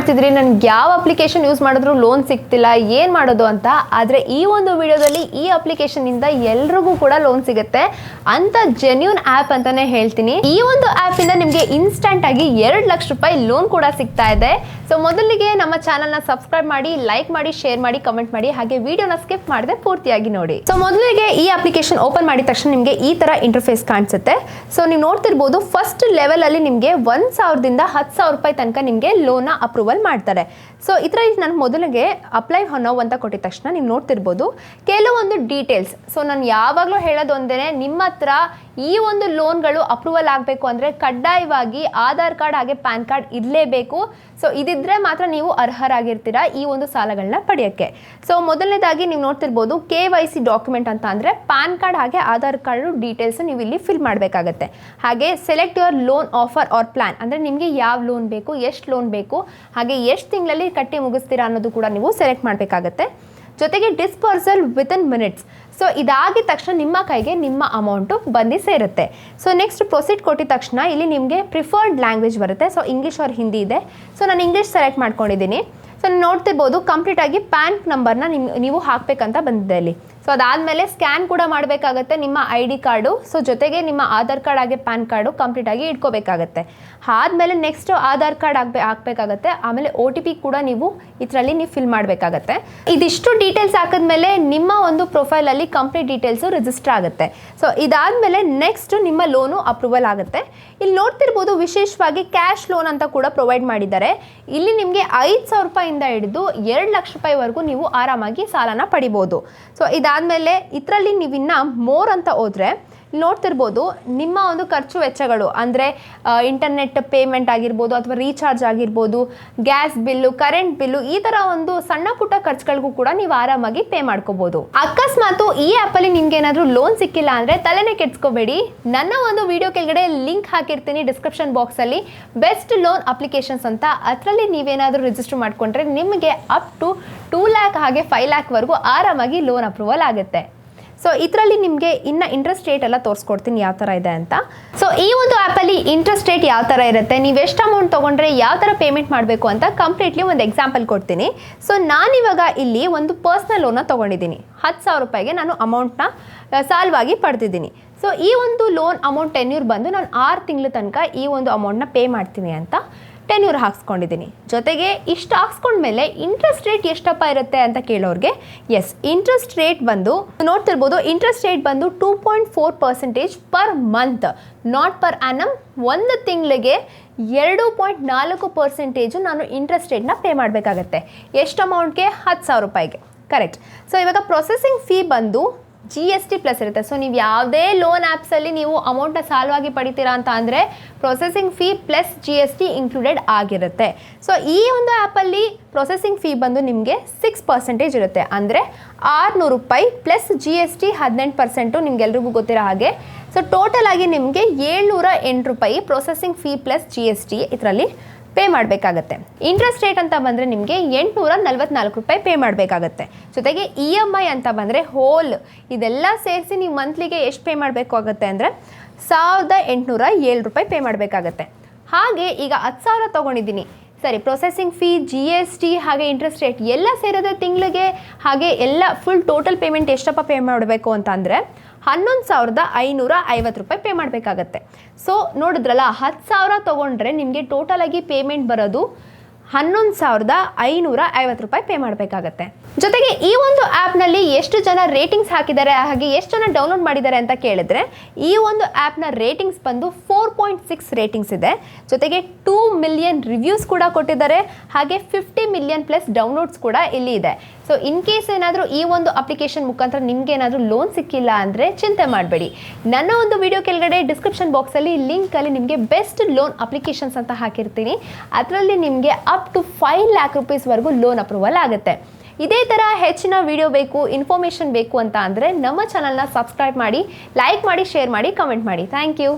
ಮಾಡ್ತಿದ್ರಿ ನನಗೆ ಯಾವ ಅಪ್ಲಿಕೇಶನ್ ಯೂಸ್ ಮಾಡಿದ್ರು ಲೋನ್ ಸಿಗ್ತಿಲ್ಲ, ಏನು ಮಾಡೋದು ಅಂತ. ಆದರೆ ಈ ಒಂದು ವಿಡಿಯೋದಲ್ಲಿ ಈ ಅಪ್ಲಿಕೇಶನಿಂದ ಎಲ್ರಿಗೂ ಕೂಡ ಲೋನ್ ಸಿಗುತ್ತೆ ಅಂತ ಜೆನ್ಯೂನ್ ಆ್ಯಪ್ ಅಂತಲೇ ಹೇಳ್ತೀನಿ. ಈ ಒಂದು ಆ್ಯಪಿಂದ ನಿಮಗೆ ಇನ್ಸ್ಟೆಂಟ್ ಆಗಿ 2 ಲಕ್ಷ ರೂಪಾಯಿ ಲೋನ್ ಕೂಡ ಸಿಗ್ತಾ ಇದೆ. ಸೊ ಮೊದಲಿಗೆ ನಮ್ಮ ಚಾನಲ್ನ ಸಬ್ಸ್ಕ್ರೈಬ್ ಮಾಡಿ, ಲೈಕ್ ಮಾಡಿ, ಶೇರ್ ಮಾಡಿ, ಕಮೆಂಟ್ ಮಾಡಿ, ಹಾಗೆ ವಿಡಿಯೋನ ಸ್ಕಿಪ್ ಮಾಡದೆ ಪೂರ್ತಿಯಾಗಿ ನೋಡಿ. ಸೊ ಮೊದಲಿಗೆ ಈ ಅಪ್ಲಿಕೇಶನ್ ಓಪನ್ ಮಾಡಿದ ತಕ್ಷಣ ನಿಮಗೆ ಈ ತರ ಇಂಟರ್ಫೇಸ್ ಕಾಣಿಸುತ್ತೆ. ಸೊ ನೀವು ನೋಡ್ತಿರ್ಬೋದು, ಫಸ್ಟ್ ಲೆವೆಲ್ ಅಲ್ಲಿ ನಿಮಗೆ 1,000ದಿಂದ 10,000 ರೂಪಾಯಿ ತನಕ ನಿಮಗೆ ಲೋನ್ ಅಪ್ರೂವಲ್ ಮಾಡ್ತಾರೆ. ಸೊ ಇದರಲ್ಲಿ ನಾನು ಮೊದಲಿಗೆ ಅಪ್ಲೈ ನೌ ಅಂತ ಕೊಟ್ಟಿದ ತಕ್ಷಣ ನೀವು ನೋಡ್ತಿರ್ಬೋದು ಕೆಲವೊಂದು ಡೀಟೇಲ್ಸ್. ಸೊ ನಾನು ಯಾವಾಗಲೂ ಹೇಳೋದು ಒಂದೇ, ನಿಮ್ಮ ಹತ್ರ ಈ ಒಂದು ಲೋನ್ಗಳು ಅಪ್ರೂವಲ್ ಆಗಬೇಕು ಅಂದರೆ ಕಡ್ಡಾಯವಾಗಿ ಆಧಾರ್ ಕಾರ್ಡ್ ಹಾಗೆ ಪ್ಯಾನ್ ಕಾರ್ಡ್ ಇರಲೇಬೇಕು. ಸೊ ಇದಿದ್ರೆ ಮಾತ್ರ ನೀವು ಅರ್ಹರಾಗಿರ್ತೀರಾ ಈ ಒಂದು ಸಾಲಗಳನ್ನ ಪಡೆಯೋಕ್ಕೆ. ಸೊ ಮೊದಲನೇದಾಗಿ ನೀವು ನೋಡ್ತಿರ್ಬೋದು KYC ಡಾಕ್ಯುಮೆಂಟ್ ಅಂತ ಅಂದರೆ ಪ್ಯಾನ್ ಕಾರ್ಡ್ ಹಾಗೆ ಆಧಾರ್ ಕಾರ್ಡ್ ಡೀಟೇಲ್ಸ್ ನೀವು ಇಲ್ಲಿ ಫಿಲ್ ಮಾಡಬೇಕಾಗತ್ತೆ. ಹಾಗೆ select your loan offer or plan ಅಂದರೆ ನಿಮಗೆ ಯಾವ ಲೋನ್ ಬೇಕು, ಎಷ್ಟು ಲೋನ್ ಬೇಕು, ಹಾಗೆ ಎಷ್ಟು ತಿಂಗಳಲ್ಲಿ ಕಟ್ಟಿ ಮುಗಿಸ್ತೀರಾ ಅನ್ನೋದು ಕೂಡ ನೀವು ಸೆಲೆಕ್ಟ್ ಮಾಡಬೇಕಾಗತ್ತೆ. ಜೊತೆಗೆ ಡಿಸ್ಪರ್ಸಲ್ ವಿತಿನ್ ಮಿನಿಟ್ಸ್. ಸೊ ಇದಾಗಿದ ತಕ್ಷಣ ನಿಮ್ಮ ಕೈಗೆ ನಿಮ್ಮ ಅಮೌಂಟು ಬಂದು ಸೇರುತ್ತೆ. ಸೊ ನೆಕ್ಸ್ಟ್ ಪ್ರೊಸೀಡ್ ಕೊಟ್ಟಿದ ತಕ್ಷಣ ಇಲ್ಲಿ ನಿಮಗೆ ಪ್ರಿಫರ್ಡ್ ಲ್ಯಾಂಗ್ವೇಜ್ ಬರುತ್ತೆ. ಸೊ ಇಂಗ್ಲೀಷ್ ಆರ್ ಹಿಂದಿ ಇದೆ. ಸೊ ನಾನು ಇಂಗ್ಲೀಷ್ ಸೆಲೆಕ್ಟ್ ಮಾಡ್ಕೊಂಡಿದ್ದೀನಿ. ಸೊ ನೋಡ್ತಿರ್ಬೋದು ಕಂಪ್ಲೀಟಾಗಿ ಪ್ಯಾನ್ ನಂಬರ್ನ ನೀವು ಹಾಕಬೇಕಂತ ಬಂದಿದೆ ಇಲ್ಲಿ. ಸೊ ಅದಾದಮೇಲೆ ಸ್ಕ್ಯಾನ್ ಕೂಡ ಮಾಡಬೇಕಾಗತ್ತೆ ನಿಮ್ಮ ID ಕಾರ್ಡು. ಸೊ ಜೊತೆಗೆ ನಿಮ್ಮ ಆಧಾರ್ ಕಾರ್ಡ್ ಹಾಗೆ ಪ್ಯಾನ್ ಕಾರ್ಡು ಕಂಪ್ಲೀಟಾಗಿ ಇಟ್ಕೋಬೇಕಾಗತ್ತೆ. ಆದಮೇಲೆ ನೆಕ್ಸ್ಟ್ ಆಧಾರ್ ಕಾರ್ಡ್ ಹಾಕಬೇಕಾಗತ್ತೆ. ಆಮೇಲೆ OTP ಕೂಡ ನೀವು ಇದರಲ್ಲಿ ಫಿಲ್ ಮಾಡಬೇಕಾಗತ್ತೆ. ಇದಿಷ್ಟು ಡೀಟೇಲ್ಸ್ ಹಾಕಿದ್ಮೇಲೆ ನಿಮ್ಮ ಒಂದು ಪ್ರೊಫೈಲಲ್ಲಿ ಕಂಪ್ಲೀಟ್ ಡೀಟೇಲ್ಸು ರಿಜಿಸ್ಟರ್ ಆಗುತ್ತೆ. ಸೊ ಇದಾದಮೇಲೆ ನೆಕ್ಸ್ಟ್ ನಿಮ್ಮ ಲೋನು ಅಪ್ರೂವಲ್ ಆಗುತ್ತೆ. ಇಲ್ಲಿ ನೋಡ್ತಿರ್ಬೋದು ವಿಶೇಷವಾಗಿ ಕ್ಯಾಶ್ ಲೋನ್ ಅಂತ ಕೂಡ ಪ್ರೊವೈಡ್ ಮಾಡಿದ್ದಾರೆ. ಇಲ್ಲಿ ನಿಮಗೆ 5,000 ರೂಪಾಯಿಂದ ಹಿಡಿದು 2 ಲಕ್ಷ ರೂಪಾಯಿವರೆಗೂ ನೀವು ಆರಾಮಾಗಿ ಸಾಲನ ಪಡಿಬೋದು. ಸೊ ಇದಾದಮೇಲೆ ಇದರಲ್ಲಿ ನೀವಿನ್ನ ಮೋರ್ ಅಂತ ಹೋದರೆ ನೋಡ್ತಿರ್ಬೋದು ನಿಮ್ಮ ಒಂದು ಖರ್ಚು ವೆಚ್ಚಗಳು ಅಂದರೆ ಇಂಟರ್ನೆಟ್ ಪೇಮೆಂಟ್ ಆಗಿರ್ಬೋದು ಅಥವಾ ರೀಚಾರ್ಜ್ ಆಗಿರ್ಬೋದು, ಗ್ಯಾಸ್ ಬಿಲ್ಲು, ಕರೆಂಟ್ ಬಿಲ್ಲು, ಈ ಥರ ಒಂದು ಸಣ್ಣ ಪುಟ್ಟ ಖರ್ಚುಗಳಿಗೂ ಕೂಡ ನೀವು ಆರಾಮಾಗಿ ಪೇ ಮಾಡ್ಕೋಬೋದು. ಅಕಸ್ಮಾತ್ ಈ ಆ್ಯಪಲ್ಲಿ ನಿಮ್ಗೆ ಏನಾದರೂ ಲೋನ್ ಸಿಕ್ಕಿಲ್ಲ ಅಂದರೆ ತಲೆನೇ ಕೆಡ್ಸ್ಕೋಬೇಡಿ. ನನ್ನ ಒಂದು ವಿಡಿಯೋ ಕೆಳಗಡೆ ಲಿಂಕ್ ಹಾಕಿರ್ತೀನಿ ಡಿಸ್ಕ್ರಿಪ್ಷನ್ ಬಾಕ್ಸಲ್ಲಿ, ಬೆಸ್ಟ್ ಲೋನ್ ಅಪ್ಲಿಕೇಶನ್ಸ್ ಅಂತ. ಅದರಲ್ಲಿ ನೀವೇನಾದರೂ ರಿಜಿಸ್ಟರ್ ಮಾಡಿಕೊಂಡ್ರೆ ನಿಮಗೆ ಅಪ್ ಟು 2 ಲ್ಯಾಕ್ ಹಾಗೆ 5 ಲ್ಯಾಕ್ವರೆಗೂ ಆರಾಮಾಗಿ ಲೋನ್ ಅಪ್ರೂವಲ್ ಆಗುತ್ತೆ. ಸೊ ಇದರಲ್ಲಿ ನಿಮಗೆ ಇನ್ನು ಇಂಟ್ರೆಸ್ಟ್ ರೇಟ್ ಎಲ್ಲ ತೋರಿಸ್ಕೊಡ್ತೀನಿ ಯಾವ ಥರ ಇದೆ ಅಂತ. ಸೊ ಈ ಒಂದು ಆ್ಯಪಲ್ಲಿ ಇಂಟ್ರೆಸ್ಟ್ ರೇಟ್ ಯಾವ ಥರ ಇರುತ್ತೆ, ನೀವು ಎಷ್ಟು ಅಮೌಂಟ್ ತೊಗೊಂಡ್ರೆ ಯಾವ ಥರ ಪೇಮೆಂಟ್ ಮಾಡಬೇಕು ಅಂತ ಕಂಪ್ಲೀಟ್ಲಿ ಒಂದು ಎಕ್ಸಾಂಪಲ್ ಕೊಡ್ತೀನಿ. ಸೊ ನಾನಿವಾಗ ಇಲ್ಲಿ ಒಂದು ಪರ್ಸ್ನಲ್ ಲೋನ್ನ ತೊಗೊಂಡಿದ್ದೀನಿ. 10,000 ರೂಪಾಯಿಗೆ ನಾನು ಅಮೌಂಟ್ನ ಸಾಲವಾಗಿ ಪಡೆದಿದ್ದೀನಿ. ಸೊ ಈ ಒಂದು ಲೋನ್ ಅಮೌಂಟ್ ಟೆನ್ಯೂರ್ ಬಂದು ನಾನು 6 ತಿಂಗಳ ತನಕ ಈ ಒಂದು ಅಮೌಂಟ್ನ ಪೇ ಮಾಡ್ತೀನಿ ಅಂತ ಟೆನ್ಯೂರ್ ಹಾಕ್ಸ್ಕೊಂಡಿದ್ದೀನಿ. ಜೊತೆಗೆ ಇಷ್ಟು ಹಾಕ್ಸ್ಕೊಂಡ್ಮೇಲೆ ಇಂಟ್ರೆಸ್ಟ್ ರೇಟ್ ಎಷ್ಟಪ್ಪ ಇರುತ್ತೆ ಅಂತ ಕೇಳೋರಿಗೆ, ಎಸ್ ಇಂಟ್ರೆಸ್ಟ್ ರೇಟ್ ಬಂದು ನೋಡ್ತಿರ್ಬೋದು, ಇಂಟ್ರೆಸ್ಟ್ ರೇಟ್ ಬಂದು 2.4% per month, not per annum. ಒಂದು ತಿಂಗಳಿಗೆ 2.4% ನಾನು ಇಂಟ್ರೆಸ್ಟ್ ರೇಟ್ನ ಪೇ ಮಾಡಬೇಕಾಗತ್ತೆ. ಎಷ್ಟು ಅಮೌಂಟ್ಗೆ? 10,000 ರೂಪಾಯಿಗೆ. ಕರೆಕ್ಟ್. ಸೊ ಇವಾಗ ಪ್ರೊಸೆಸಿಂಗ್ ಫೀ ಬಂದು GST ಪ್ಲಸ್ ಇರುತ್ತೆ. ಸೊ ನೀವು ಯಾವುದೇ ಲೋನ್ ಆ್ಯಪ್ಸಲ್ಲಿ ನೀವು ಅಮೌಂಟ್ನ ಸಾಲವಾಗಿ ಪಡಿತೀರಾ ಅಂತ ಅಂದರೆ processing fee plus GST included ಆಗಿರುತ್ತೆ. ಸೊ ಈ ಒಂದು ಆ್ಯಪಲ್ಲಿ ಪ್ರೊಸೆಸಿಂಗ್ ಫೀ ಬಂದು ನಿಮಗೆ 6% ಇರುತ್ತೆ. ಅಂದರೆ 600 ರೂಪಾಯಿ ಪ್ಲಸ್ GST 18%, ನಿಮ್ಗೆಲ್ರಿಗೂ ಗೊತ್ತಿರೋ ಹಾಗೆ. ಸೊ ಟೋಟಲ್ ಆಗಿ ನಿಮಗೆ 708 ರೂಪಾಯಿ ಪ್ರೊಸೆಸಿಂಗ್ ಫೀ ಪ್ಲಸ್ GST ಇದರಲ್ಲಿ ಪೇ ಮಾಡಬೇಕಾಗತ್ತೆ. ಇಂಟ್ರೆಸ್ಟ್ ರೇಟ್ ಅಂತ ಬಂದರೆ ನಿಮಗೆ 844 ರೂಪಾಯಿ ಪೇ ಮಾಡಬೇಕಾಗತ್ತೆ. ಜೊತೆಗೆ EMI ಅಂತ ಬಂದರೆ ಹೋಲ್ ಇದೆಲ್ಲ ಸೇರಿಸಿ ನೀವು ಮಂತ್ಲಿಗೆ ಎಷ್ಟು ಪೇ ಮಾಡಬೇಕಾಗತ್ತೆ ಅಂದರೆ 1,807 ರೂಪಾಯಿ ಪೇ ಮಾಡಬೇಕಾಗತ್ತೆ. ಹಾಗೆ ಈಗ 10,000 ತೊಗೊಂಡಿದ್ದೀನಿ, ಸರಿ, ಪ್ರೊಸೆಸಿಂಗ್ ಫೀ, GST ಹಾಗೆ ಇಂಟ್ರೆಸ್ಟ್ ರೇಟ್ ಎಲ್ಲ ಸೇರಿದ್ರೆ ತಿಂಗಳಿಗೆ ಹಾಗೆ ಎಲ್ಲ ಫುಲ್ ಟೋಟಲ್ ಪೇಮೆಂಟ್ ಎಷ್ಟಪ್ಪ ಪೇ ಮಾಡಬೇಕು ಅಂತ ಅಂದರೆ 11,550 ರೂಪಾಯಿ ಪೇ ಮಾಡಬೇಕಾಗತ್ತೆ. ಸೊ ನೋಡಿದ್ರಲ್ಲ, 10,000 ತೊಗೊಂಡ್ರೆ ನಿಮಗೆ ಟೋಟಲ್ ಆಗಿ ಪೇಮೆಂಟ್ ಬರೋದು 11,550 ರೂಪಾಯಿ ಪೇ ಮಾಡಬೇಕಾಗತ್ತೆ. ಜೊತೆಗೆ ಈ ಒಂದು ಆ್ಯಪ್ನಲ್ಲಿ ಎಷ್ಟು ಜನ ರೇಟಿಂಗ್ಸ್ ಹಾಕಿದ್ದಾರೆ ಹಾಗೆ ಎಷ್ಟು ಜನ ಡೌನ್ಲೋಡ್ ಮಾಡಿದ್ದಾರೆ ಅಂತ ಕೇಳಿದ್ರೆ ಈ ಒಂದು ಆ್ಯಪ್ನ ರೇಟಿಂಗ್ಸ್ ಬಂದು 4.6 ರೇಟಿಂಗ್ಸ್ ಇದೆ. ಜೊತೆಗೆ 2 ಮಿಲಿಯನ್ ರಿವ್ಯೂಸ್ ಕೂಡ ಕೊಟ್ಟಿದ್ದಾರೆ. ಹಾಗೆ 50 ಮಿಲಿಯನ್ ಪ್ಲಸ್ ಡೌನ್ಲೋಡ್ಸ್ ಕೂಡ ಇಲ್ಲಿ ಇದೆ. ಸೊ ಇನ್ ಕೇಸ್ ಏನಾದರೂ ಈ ಒಂದು ಅಪ್ಲಿಕೇಶನ್ ಮುಖಾಂತರ ನಿಮ್ಗೆ ಏನಾದರೂ ಲೋನ್ ಸಿಕ್ಕಿಲ್ಲ ಅಂದರೆ ಚಿಂತೆ ಮಾಡಬೇಡಿ. ನನ್ನ ಒಂದು ವಿಡಿಯೋ ಕೆಳಗಡೆ ಡಿಸ್ಕ್ರಿಪ್ಷನ್ ಬಾಕ್ಸಲ್ಲಿ ಲಿಂಕಲ್ಲಿ ನಿಮಗೆ ಬೆಸ್ಟ್ ಲೋನ್ ಅಪ್ಲಿಕೇಶನ್ಸ್ ಅಂತ ಹಾಕಿರ್ತೀನಿ. ಅದರಲ್ಲಿ ನಿಮಗೆ ಅಪ್ ಟು 5 ಲ್ಯಾಕ್ ರೂಪೀಸ್ವರೆಗೂ ಲೋನ್ ಅಪ್ರೂವಲ್ ಆಗುತ್ತೆ. ಇದೇ ಥರ ಹೆಚ್ಚಿನ ವಿಡಿಯೋ ಬೇಕು, ಇನ್ಫಾರ್ಮೇಷನ್ ಬೇಕು ಅಂತ ಅಂದರೆ ನಮ್ಮ ಚಾನಲ್ನ ಸಬ್ಸ್ಕ್ರೈಬ್ ಮಾಡಿ, ಲೈಕ್ ಮಾಡಿ, ಶೇರ್ ಮಾಡಿ, ಕಮೆಂಟ್ ಮಾಡಿ. Thank you.